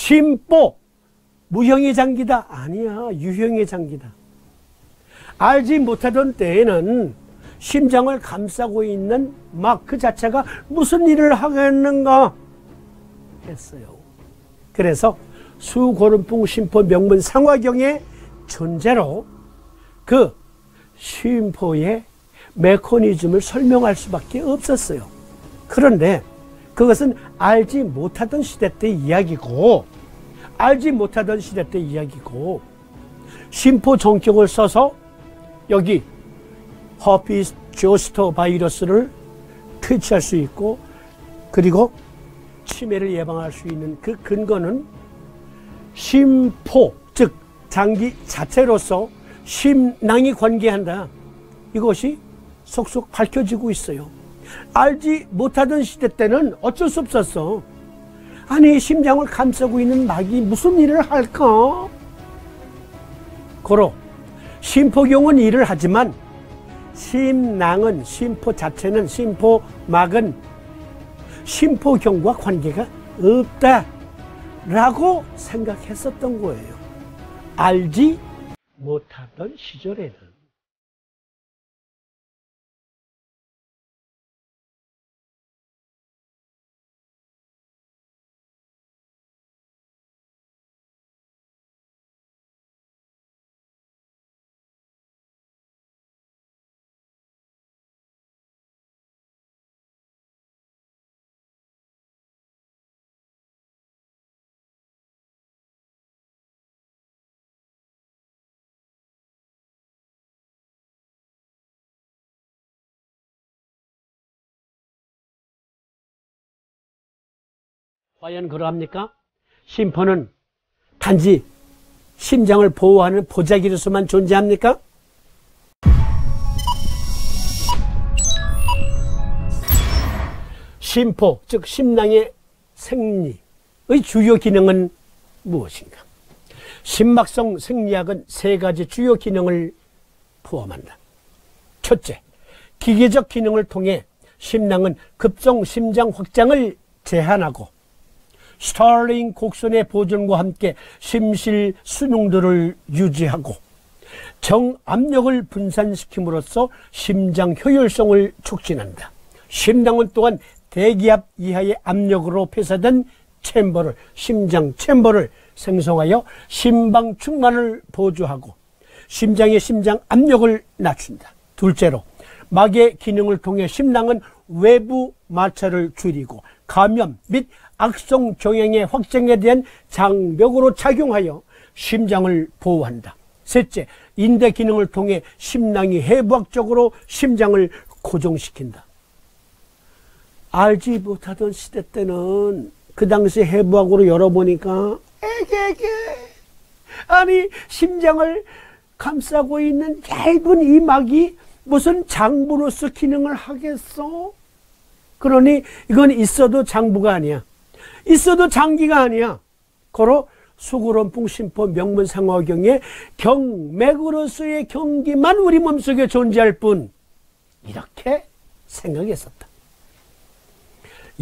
심보 무형의 장기다. 아니야, 유형의 장기다. 알지 못하던 때에는 심장을 감싸고 있는 막 그 자체가 무슨 일을 하겠는가 했어요. 그래서 수고름풍 심포 명문 상화경의 존재로 그 심포의 메커니즘을 설명할 수밖에 없었어요. 그런데 그것은 알지 못하던 시대 때 이야기고, 심포 전격을 써서 여기 허피스 조스터 바이러스를 퇴치할 수 있고, 그리고 치매를 예방할 수 있는 그 근거는 심포, 즉 장기 자체로서 심낭이 관계한다. 이것이 속속 밝혀지고 있어요. 알지 못하던 시대 때는 어쩔 수 없었어. 아니, 심장을 감싸고 있는 막이 무슨 일을 할까? 고로 심포경은 일을 하지만 심낭은, 심포 자체는, 심포막은 심포경과 관계가 없다라고 생각했었던 거예요. 알지 못하던 시절에는. 과연 그러합니까? 심포는 단지 심장을 보호하는 보자기로서만 존재합니까? 심포, 즉 심낭의 생리의 주요 기능은 무엇인가? 심막성 생리학은 세 가지 주요 기능을 포함한다. 첫째, 기계적 기능을 통해 심낭은 급성 심장 확장을 제한하고 스타링 곡선의 보존과 함께 심실 순응도를 유지하고 정압력을 분산시킴으로써 심장 효율성을 촉진한다. 심낭은 또한 대기압 이하의 압력으로 폐쇄된 챔버를, 심장 챔버를 생성하여 심방 충만을 보조하고 심장의 심장 압력을 낮춘다. 둘째로, 막의 기능을 통해 심낭은 외부 마찰을 줄이고 감염 및 악성 경향의 확장에 대한 장벽으로 작용하여 심장을 보호한다. 셋째, 인대 기능을 통해 심낭이 해부학적으로 심장을 고정시킨다. 알지 못하던 시대 때는 그 당시 해부학으로 열어보니까 아니, 심장을 감싸고 있는 얇은 이 막이 무슨 장부로서 기능을 하겠어? 그러니 이건 있어도 장부가 아니야. 있어도 장기가 아니야. 고로 수구름풍 심포 명문 상화경의 경맥으로서의 경기만 우리 몸속에 존재할 뿐, 이렇게 생각했었다.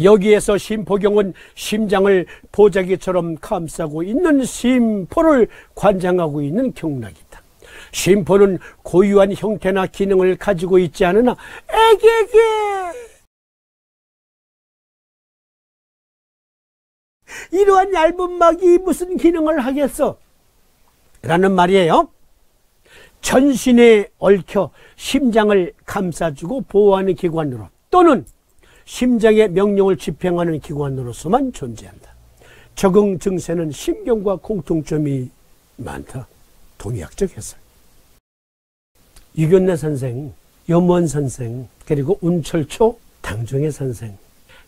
여기에서 심포경은 심장을 보자기처럼 감싸고 있는 심포를 관장하고 있는 경락이다. 심포는 고유한 형태나 기능을 가지고 있지 않으나 이러한 얇은 막이 무슨 기능을 하겠어? 라는 말이에요. 전신에 얽혀 심장을 감싸주고 보호하는 기관으로, 또는 심장의 명령을 집행하는 기관으로서만 존재한다. 적응 증세는 신경과 공통점이 많다. 동의학적 해설. 유견래 선생, 염원 선생, 그리고 운철초 당종의 선생,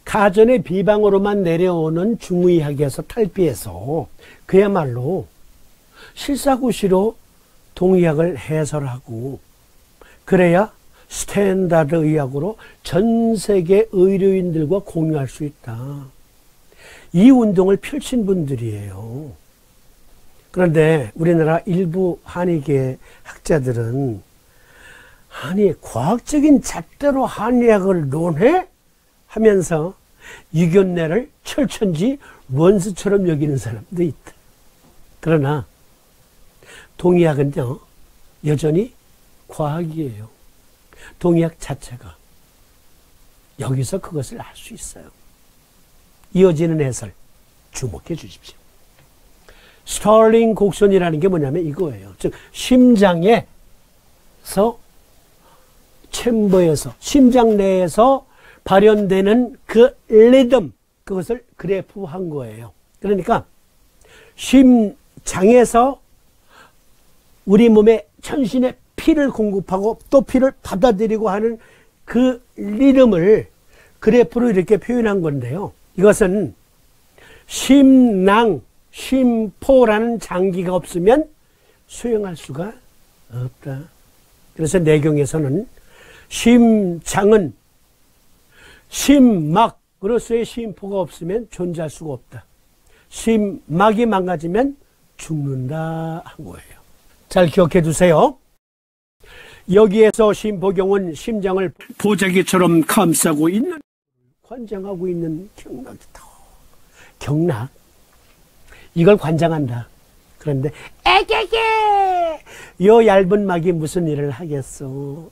가전의 비방으로만 내려오는 중의학에서 탈피해서 그야말로 실사구시로 동의학을 해설하고, 그래야 스탠다드 의학으로 전 세계 의료인들과 공유할 수 있다. 이 운동을 펼친 분들이에요. 그런데 우리나라 일부 한의계 학자들은 아니, 과학적인 잣대로 한의학을 논해? 하면서 유견래를 철천지 원수처럼 여기는 사람도 있다. 그러나 동의학은요, 여전히 과학이에요. 동의학 자체가. 여기서 그것을 알 수 있어요. 이어지는 해설 주목해 주십시오. 스털링 곡선이라는 게 뭐냐면 이거예요. 즉 심장에서, 챔버에서, 심장 내에서 발현되는 그 리듬, 그것을 그래프한 거예요. 그러니까 심장에서 우리 몸에 전신에 피를 공급하고 또 피를 받아들이고 하는 그 리듬을 그래프로 이렇게 표현한 건데요. 이것은 심낭, 심포라는 장기가 없으면 수행할 수가 없다. 그래서 내경에서는 심장은 심막으로서의 심포가 없으면 존재할 수가 없다. 심막이 망가지면 죽는다 한 거예요. 잘 기억해 두세요. 여기에서 심포경은 심장을 보자기처럼 감싸고 있는, 관장하고 있는 경락이다. 경락. 이걸 관장한다. 그런데 에게게! 요 얇은 막이 무슨 일을 하겠어.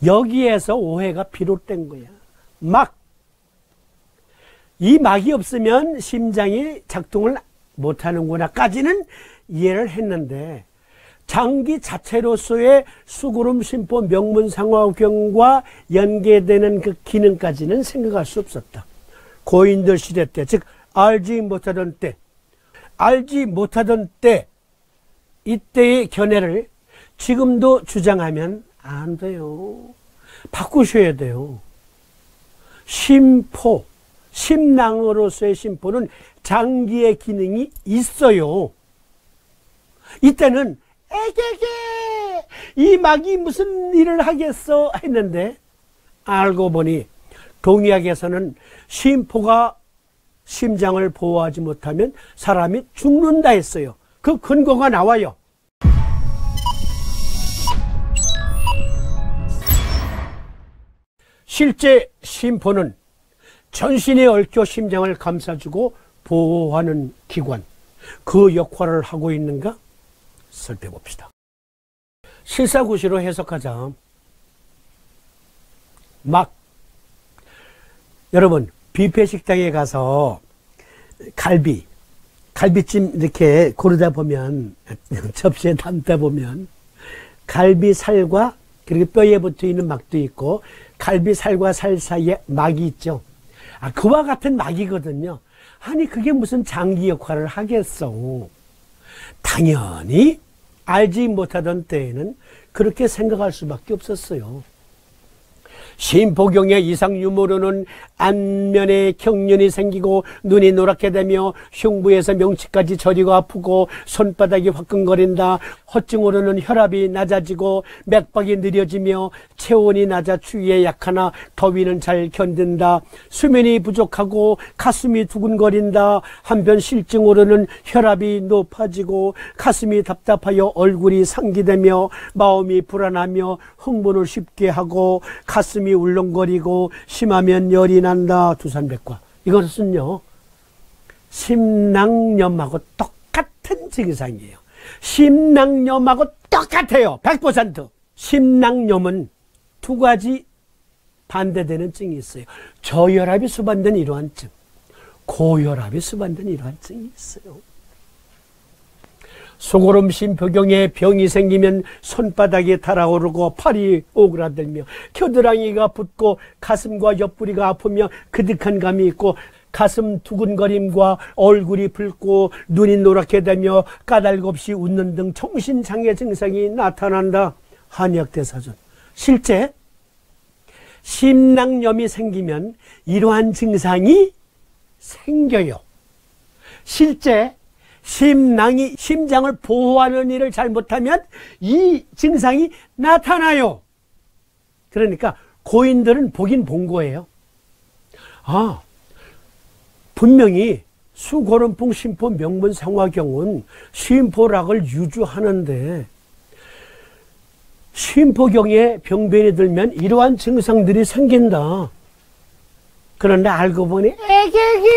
여기에서 오해가 비롯된 거야. 막. 이 막이 없으면 심장이 작동을 못하는구나까지는 이해를 했는데, 장기 자체로서의 수구름 심포 명문상화경과 연계되는 그 기능까지는 생각할 수 없었다. 고인들 시대 때, 즉 알지 못하던 때, 이때의 견해를 지금도 주장하면 안 돼요. 바꾸셔야 돼요. 심포, 심낭으로서의 심포는 장기의 기능이 있어요. 이때는 에게게! 이 막이 무슨 일을 하겠어? 했는데 알고 보니 동의학에서는 심포가 심장을 보호하지 못하면 사람이 죽는다 했어요. 그 근거가 나와요. 실제 심포는 전신에 얽혀 심장을 감싸주고 보호하는 기관, 그 역할을 하고 있는가 살펴봅시다. 실사구시로 해석하자. 막, 여러분 뷔페 식당에 가서 갈비찜 이렇게 고르다 보면, 접시에 담다 보면 갈비살과 그리고 뼈에 붙어 있는 막도 있고 갈비살과 살 사이에 막이 있죠. 그와 같은 막이거든요. 아니 그게 무슨 장기 역할을 하겠어. 당연히 알지 못하던 때에는 그렇게 생각할 수밖에 없었어요. 심포경의 이상 유무로는 안면에 경련이 생기고 눈이 노랗게 되며 흉부에서 명치까지 저리고 아프고 손바닥이 화끈거린다. 허증으로는 혈압이 낮아지고 맥박이 느려지며 체온이 낮아 추위에 약하나 더위는 잘 견딘다. 수면이 부족하고 가슴이 두근거린다. 한편 실증으로는 혈압이 높아지고 가슴이 답답하여 얼굴이 상기되며 마음이 불안하며 흥분을 쉽게 하고 가슴이 울렁거리고 심하면 열이 난다. 두산백과. 이것은요 심낭염하고 똑같은 증상이에요. 심낭염하고 똑같아요. 100%. 심낭염은 두 가지 반대되는 증이 있어요. 저혈압이 수반된 이러한 증, 고혈압이 수반된 이러한 증이 있어요. 소고름 심포경에 병이 생기면 손바닥이 달아오르고 팔이 오그라들며 겨드랑이가 붓고 가슴과 옆구리가 아프며 그득한 감이 있고 가슴 두근거림과 얼굴이 붉고 눈이 노랗게 되며 까닭없이 웃는 등 정신장애 증상이 나타난다. 한의학대사전. 실제 심낭염이 생기면 이러한 증상이 생겨요. 실제 심낭이 심장을 보호하는 일을 잘못하면 이 증상이 나타나요. 그러니까 고인들은 보긴 본 거예요. 분명히 수고름풍 심포 명문상화경은 심포락을 유주하는데 심포경에 병변이 들면 이러한 증상들이 생긴다. 그런데 알고 보니 에게게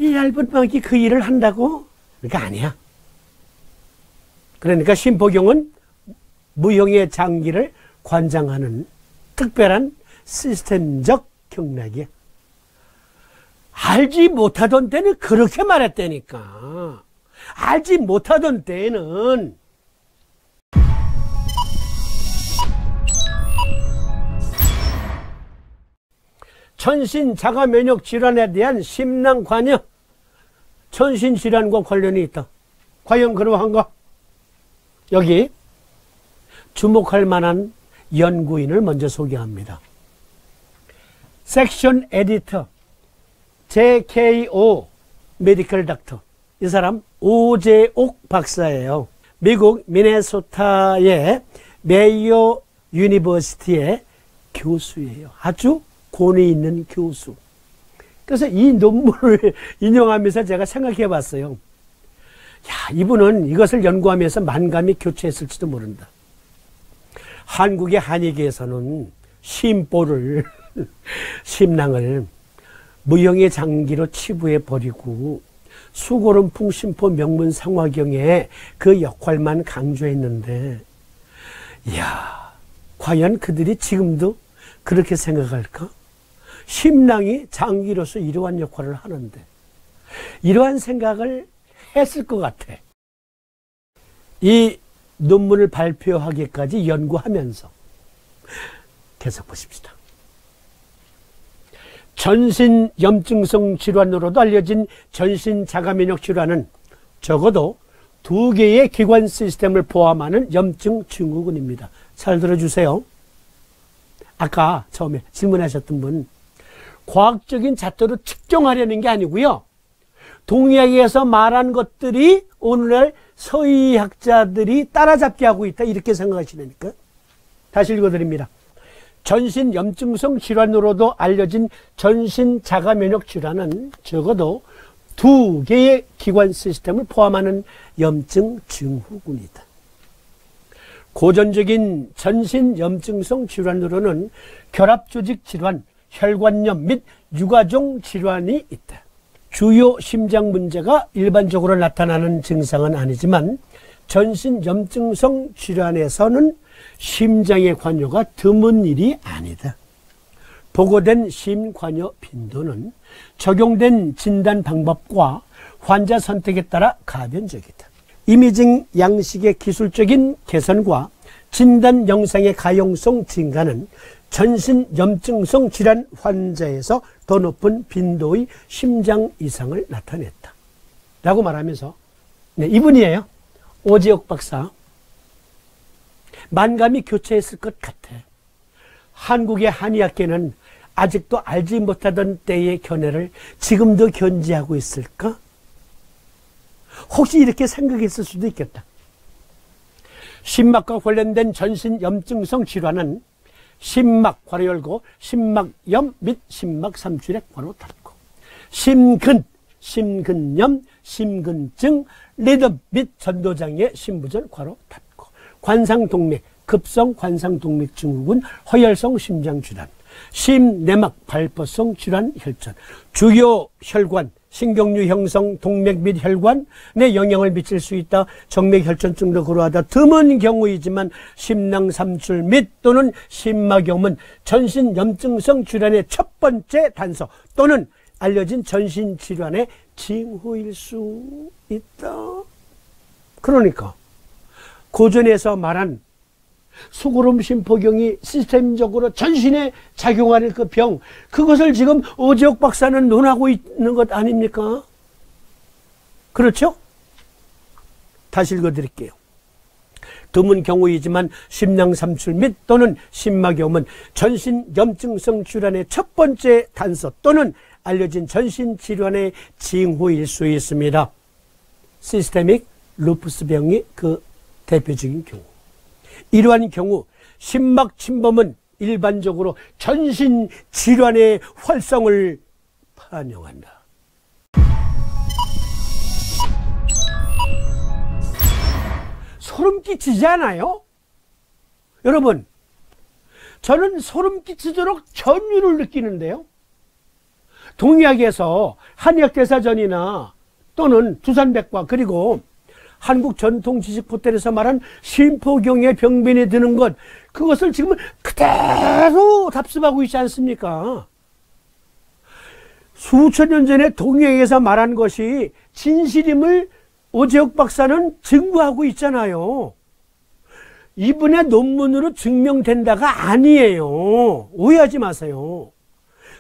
이 얇은 막이 그 일을 한다고? 그러니까 아니야. 그러니까 심포경은 무형의 장기를 관장하는 특별한 시스템적 경락이야. 알지 못하던 때는 그렇게 말했다니까. 알지 못하던 때는 전신 자가 면역 질환에 대한 심낭 관여, 전신 질환과 관련이 있다. 과연 그러한가? 여기 주목할 만한 연구인을 먼저 소개합니다. 섹션 에디터 JKO 메디컬 닥터. 이 사람 오재옥 박사예요. 미국 미네소타의 메이오 유니버시티의 교수예요. 아주 권위 있는 교수. 그래서 이 논문을 인용하면서 제가 생각해 봤어요. 야, 이분은 이것을 연구하면서 만감이 교체했을지도 모른다. 한국의 한의계에서는 심보를, 심낭을 무형의 장기로 치부해 버리고 수고름 풍심포 명문 상화경의 그 역할만 강조했는데, 이야, 과연 그들이 지금도 그렇게 생각할까? 심낭이 장기로서 이러한 역할을 하는데, 이러한 생각을 했을 것 같아. 이 논문을 발표하기까지 연구하면서 계속 보십시다. 전신 염증성 질환으로도 알려진 전신 자가면역 질환은 적어도 2개의 기관 시스템을 포함하는 염증 증후군입니다. 잘 들어주세요. 아까 처음에 질문하셨던 분, 과학적인 잣대로 측정하려는 게 아니고요. 동의학에서 말한 것들이 오늘날 서의학자들이 따라잡게 하고 있다, 이렇게 생각하시니까. 다시 읽어드립니다. 전신 염증성 질환으로도 알려진 전신 자가면역 질환은 적어도 2개의 기관 시스템을 포함하는 염증 증후군이다. 고전적인 전신 염증성 질환으로는 결합조직 질환, 혈관염 및 유가종 질환이 있다. 주요 심장 문제가 일반적으로 나타나는 증상은 아니지만 전신 염증성 질환에서는 심장의 관여가 드문 일이 아니다. 보고된 심관여 빈도는 적용된 진단 방법과 환자 선택에 따라 가변적이다. 이미징 양식의 기술적인 개선과 진단 영상의 가용성 증가는 전신 염증성 질환 환자에서 더 높은 빈도의 심장 이상을 나타냈다. 라고 말하면서, 네, 이분이에요. 오재옥 박사. 만감이 교체했을 것 같아. 한국의 한의학계는 아직도 알지 못하던 때의 견해를 지금도 견지하고 있을까? 혹시 이렇게 생각했을 수도 있겠다. 심막과 관련된 전신 염증성 질환은 심막 괄호 열고 심막염 및 심막 삼출액 괄호 닫고, 심근, 심근염, 심근증, 리듬 및 전도장애, 심부전 괄호 닫고, 관상동맥, 급성 관상동맥 증후군, 허혈성 심장질환, 심내막 발포성 질환 혈전, 주요 혈관, 신경류 형성 동맥 및 혈관에 영향을 미칠 수 있다. 정맥혈전증도 그러하다. 드문 경우이지만 심낭 삼출 및 또는 심막염은 전신 염증성 질환의 첫 번째 단서 또는 알려진 전신 질환의 징후일 수 있다. 그러니까 고전에서 말한 수고름 심포경이 시스템적으로 전신에 작용하는 그 병, 그것을 지금 오재옥 박사는 논하고 있는 것 아닙니까? 그렇죠? 다시 읽어드릴게요. 드문 경우이지만 심낭 삼출 및 또는 심막염은 전신 염증성 질환의 첫 번째 단서 또는 알려진 전신 질환의 징후일 수 있습니다. 시스테믹 루푸스병이 그 대표적인 경우. 이러한 경우 심막 침범은 일반적으로 전신 질환의 활성을 반영한다. 소름 끼치지 않아요? 여러분, 저는 소름 끼치도록 전율을 느끼는데요. 동의학에서 한의학대사전이나 또는 두산백과 그리고 한국 전통지식포털에서 말한 심포경의 병변이 드는 것, 그것을 지금 그대로 답습하고 있지 않습니까? 수천 년 전에 동의학에서 말한 것이 진실임을 오재욱 박사는 증거하고 있잖아요. 이분의 논문으로 증명된다가 아니에요. 오해하지 마세요.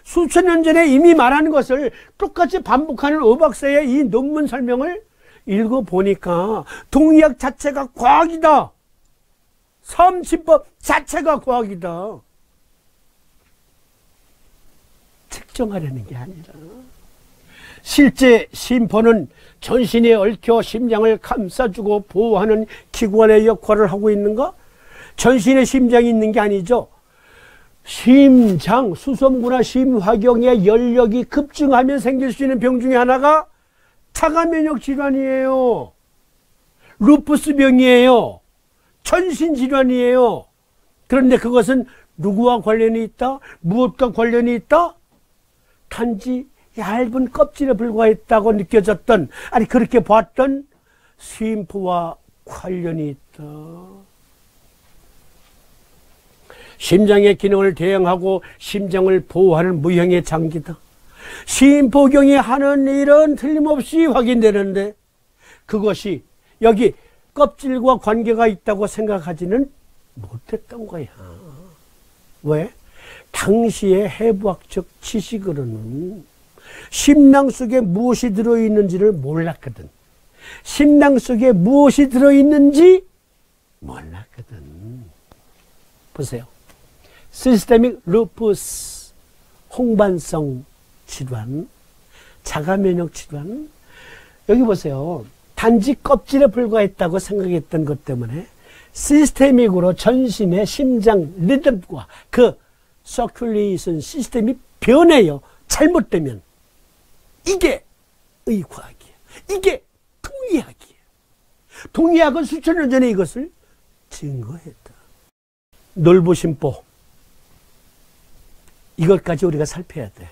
수천 년 전에 이미 말한 것을 똑같이 반복하는 오 박사의 이 논문 설명을 읽어보니까 동의학 자체가 과학이다. 삼치법 자체가 과학이다. 측정하려는 게 아니라 실제 심포는 전신에 얽혀 심장을 감싸주고 보호하는 기관의 역할을 하고 있는가? 전신에 심장이 있는 게 아니죠. 심장, 수소문이나 심화경의 열력이 급증하면 생길 수 있는 병 중에 하나가 자가면역 질환이에요. 루푸스병이에요. 전신질환이에요. 그런데 그것은 누구와 관련이 있다? 무엇과 관련이 있다? 단지 얇은 껍질에 불과했다고 느껴졌던, 아니 그렇게 봤던 심포와 관련이 있다. 심장의 기능을 대응하고 심장을 보호하는 무형의 장기다. 심포경이 하는 일은 틀림없이 확인되는데 그것이 여기 껍질과 관계가 있다고 생각하지는 못했던 거야. 왜? 당시의 해부학적 지식으로는 심낭 속에 무엇이 들어있는지를 몰랐거든. 심낭 속에 무엇이 들어있는지 몰랐거든. 보세요. 시스테믹 루푸스, 홍반성 질환, 자가면역 질환. 여기 보세요. 단지 껍질에 불과했다고 생각했던 것 때문에 시스테믹으로 전신의 심장 리듬과 그 서큘레이션 시스템이 변해요. 잘못되면. 이게 의과학이에요. 이게 동의학이에요. 동의학은 수천 년 전에 이것을 증거했다. 놀부심포. 이것까지 우리가 살펴야 돼.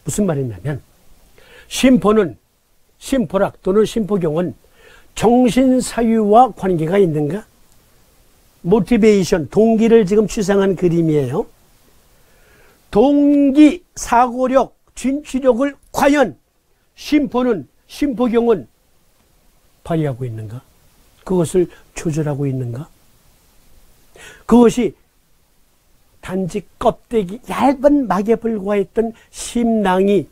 무슨 말이냐면 심포는, 심포락 또는 심포경은 정신사유와 관계가 있는가? 모티베이션, 동기를 지금 추상한 그림이에요. 동기, 사고력, 진취력을 과연 심포는, 심포경은 발휘하고 있는가? 그것을 조절하고 있는가? 그것이 단지 껍데기, 얇은 막에 불과했던 심낭이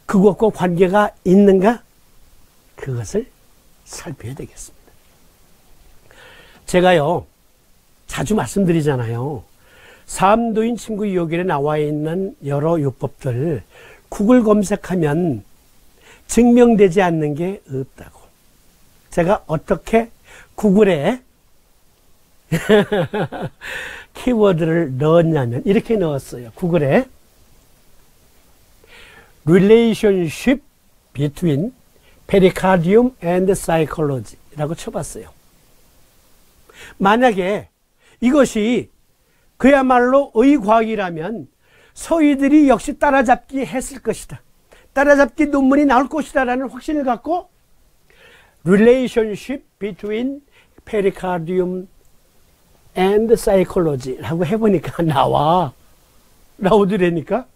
그것과 관계가 있는가? 그것을 살펴야 되겠습니다. 제가요, 자주 말씀드리잖아요. 삼도인 친구 요길에 나와 있는 여러 요법들 구글 검색하면 증명되지 않는 게 없다고. 제가 어떻게 구글에 키워드를 넣었냐면 이렇게 넣었어요. 구글에 relationship between pericardium and psychology 라고 쳐봤어요. 만약에 이것이 그야말로 의과학이라면 서희들이 역시 따라잡기 했을 것이다. 따라잡기 논문이 나올 것이다 라는 확신을 갖고 relationship between pericardium and psychology 라고 해보니까 나오더라니까.